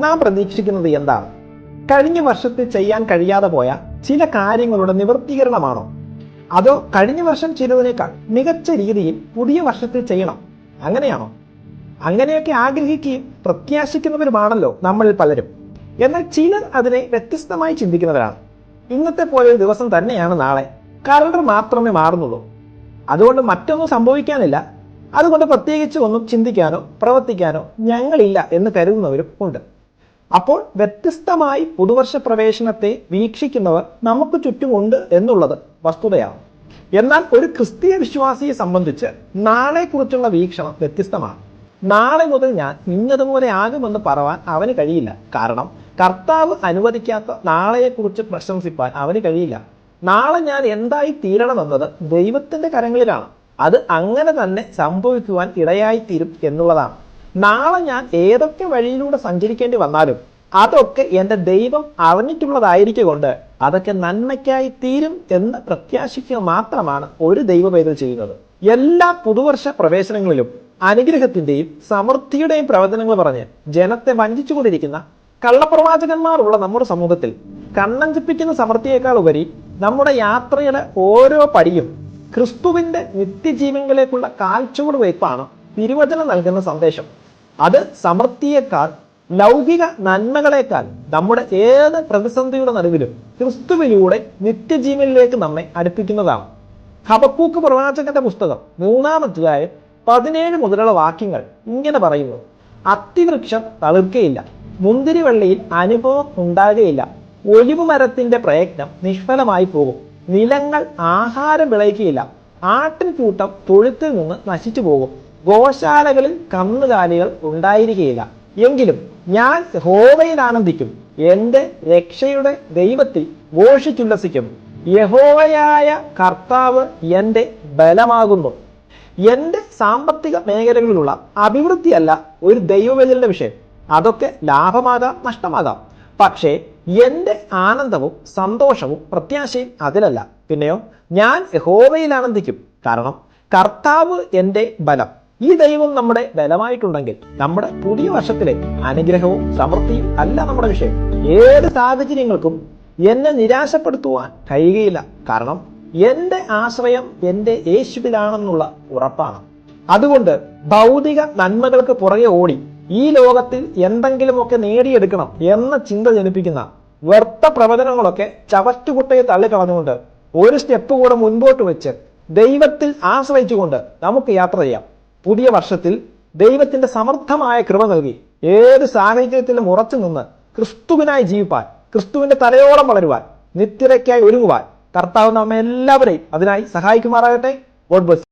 നാം പ്രതീക്ഷിക്കുന്നത് എന്താണ്? കഴിഞ്ഞ വർഷത്തിൽ ചെയ്യാൻ കഴിയാതെ പോയ ചില കാര്യങ്ങളുടെ നിവൃത്തീകരണമാണോ? അതോ കഴിഞ്ഞ വർഷം ചെയ്തതിനേക്കാൾ മികച്ച രീതിയിൽ പുതിയ വർഷത്തിൽ ചെയ്യണം, അങ്ങനെയാണോ? അങ്ങനെയൊക്കെ ആഗ്രഹിക്കുകയും പ്രത്യാശിക്കുന്നവരുമാണല്ലോ നമ്മളിൽ പലരും. എന്നാൽ ചിലർ അതിനെ വ്യത്യസ്തമായി ചിന്തിക്കുന്നവരാണ്. ഇന്നത്തെ പോലെ ഒരു ദിവസം തന്നെയാണ് നാളെ, കലണ്ടർ മാത്രമേ മാറുന്നുള്ളൂ, അതുകൊണ്ട് മറ്റൊന്നും സംഭവിക്കാനില്ല, അതുകൊണ്ട് പ്രത്യേകിച്ച് ഒന്നും ചിന്തിക്കാനോ പ്രവർത്തിക്കാനോ ഞങ്ങളില്ല എന്ന് കരുതുന്നവരും ഉണ്ട്. അപ്പോൾ വ്യത്യസ്തമായി പുതുവർഷ പ്രവേശനത്തെ വീക്ഷിക്കുന്നവർ നമുക്ക് ചുറ്റുമുണ്ട് എന്നുള്ളത് വസ്തുതയാണ്. എന്നാൽ ഒരു ക്രിസ്തീയ വിശ്വാസിയെ സംബന്ധിച്ച് നാളെക്കുറിച്ചുള്ള വീക്ഷണം വ്യത്യസ്തമാണ്. നാളെ മുതൽ ഞാൻ ഇന്നതുപോലെ ആകുമെന്ന് പറയാൻ അവന് കഴിയില്ല. കാരണം കർത്താവ് അനുവദിക്കാത്ത നാളെയെക്കുറിച്ച് പ്രശംസിപ്പാൻ അവന് കഴിയില്ല. നാളെ ഞാൻ എന്തായി തീരണമെന്നത് ദൈവത്തിന്റെ കരങ്ങളിലാണ്. അത് അങ്ങനെ തന്നെ സംഭവിക്കുവാൻ ഇടയായിത്തീരും എന്നുള്ളതാണ്. നാളെ ഞാൻ ഏതൊക്കെ വഴിയിലൂടെ സഞ്ചരിക്കേണ്ടി വന്നാലും അതൊക്കെ എൻ്റെ ദൈവം അറിഞ്ഞിട്ടുള്ളതായിരിക്കൊണ്ട് അതൊക്കെ നന്മയ്ക്കായി തീരും എന്ന് പ്രത്യാശിക്കുക മാത്രമാണ് ഒരു ദൈവപൈതൽ ചെയ്യുന്നത്. എല്ലാ പുതുവർഷ പ്രവേശനങ്ങളിലും അനുഗ്രഹത്തിന്റെയും സമൃദ്ധിയുടെയും പ്രവചനങ്ങൾ പറഞ്ഞ് ജനത്തെ വഞ്ചിച്ചുകൊണ്ടിരിക്കുന്ന കള്ളപ്രവാചകന്മാർ ഉള്ള നമ്മുടെ സമൂഹത്തിൽ കണ്ണഞ്ചിപ്പിക്കുന്ന സമൃദ്ധിയേക്കാൾ ഉപരി നമ്മുടെ യാത്രയുടെ ഓരോ പടിയും ക്രിസ്തുവിന്റെ നിത്യജീവനിലേക്കുള്ള കാൽച്ചുവട് വയ്പ്പാണ് തിരുവചനം നൽകുന്ന സന്ദേശം. അത് സമൃദ്ധിയേക്കാൾ, ലൗകിക നന്മകളേക്കാൾ നമ്മുടെ ഏത് പ്രതിസന്ധിയുടെ നടുവിലും ക്രിസ്തുവിലൂടെ നിത്യജീവനിലേക്ക് നമ്മെ അടുപ്പിക്കുന്നതാണ്. ഹബക്കൂക്ക് പ്രവാചകന്റെ പുസ്തകം 3-ാം അധ്യായം 17 മുതലുള്ള വാക്യങ്ങൾ ഇങ്ങനെ പറയുന്നു: അത്തിവൃക്ഷം തളിർക്കയില്ല, മുന്തിരിവള്ളിയിൽ അനുഭവം ഉണ്ടാകുകയില്ല, ഒലിവ് മരത്തിന്റെ പ്രയത്നം നിഷ്ഫലമായി പോകും, നിലങ്ങൾ ആഹാരം വിളയിക്കുകയില്ല, ആട്ടിൻകൂട്ടം തൊഴുത്തിൽ നിന്ന് നശിച്ചു പോകും, ഗോശാലകളിൽ കന്നുകാലികൾ ഉണ്ടായിരിക്കുകയില്ല. എങ്കിലും ഞാൻ യഹോവയിൽ ആനന്ദിക്കും, എൻ്റെ രക്ഷയുടെ ദൈവത്തിൽ ഘോഷിച്ചുല്ലസിക്കും. യഹോവയായ കർത്താവ് എൻ്റെ ബലമാകുന്നു. എൻ്റെ സാമ്പത്തിക മേഖലകളിലുള്ള അഭിവൃദ്ധിയല്ല ഒരു ദൈവവേദനയുടെ വിഷയം. അതൊക്കെ ലാഭമാകാം, നഷ്ടമാകാം. പക്ഷേ എൻ്റെ ആനന്ദവും സന്തോഷവും പ്രത്യാശയും അതിലല്ല. പിന്നെയോ, ഞാൻ യഹോവയിൽ ആനന്ദിക്കും, കാരണം കർത്താവ് എൻ്റെ ബലം. ഈ ദൈവം നമ്മുടെ ബലമായിട്ടുണ്ടെങ്കിൽ നമ്മുടെ പുതിയ വർഷത്തിലെ അനുഗ്രഹവും സമൃദ്ധിയും അല്ല നമ്മുടെ വിഷയം. ഏത് സാഹചര്യങ്ങൾക്കും എന്നെ നിരാശപ്പെടുത്തുവാൻ കഴിയുകയില്ല, കാരണം എൻ്റെ ആശ്രയം എൻ്റെ യേശുവിലാണെന്നുള്ള ഉറപ്പാണ്. അതുകൊണ്ട് ഭൗതിക നന്മകൾക്ക് പുറകെ ഓടി ഈ ലോകത്തിൽ എന്തെങ്കിലുമൊക്കെ നേടിയെടുക്കണം എന്ന ചിന്ത ജനിപ്പിക്കുന്ന വ്യർത്ഥ പ്രവചനങ്ങളൊക്കെ ചവറ്റുകുട്ടയെ തള്ളിക്കളഞ്ഞുകൊണ്ട് ഒരു സ്റ്റെപ്പ് കൂടെ മുൻപോട്ട് വെച്ച് ദൈവത്തിൽ ആശ്രയിച്ചുകൊണ്ട് നമുക്ക് യാത്ര ചെയ്യാം. പുതിയ വർഷത്തിൽ ദൈവത്തിന്റെ സമൃദ്ധമായ കൃപ നൽകി ഏത് സാഹചര്യത്തിലും ഉറച്ചു നിന്ന് ക്രിസ്തുവിനായി ജീവിപ്പാൻ, ക്രിസ്തുവിന്റെ തലയോളം വളരുവാൻ, നിത്യതയ്ക്കായി ഒരുങ്ങുവാൻ കർത്താവ് നമ്മെ എല്ലാവരെയും അതിനായി സഹായിക്കുമാറാകട്ടെ. God bless.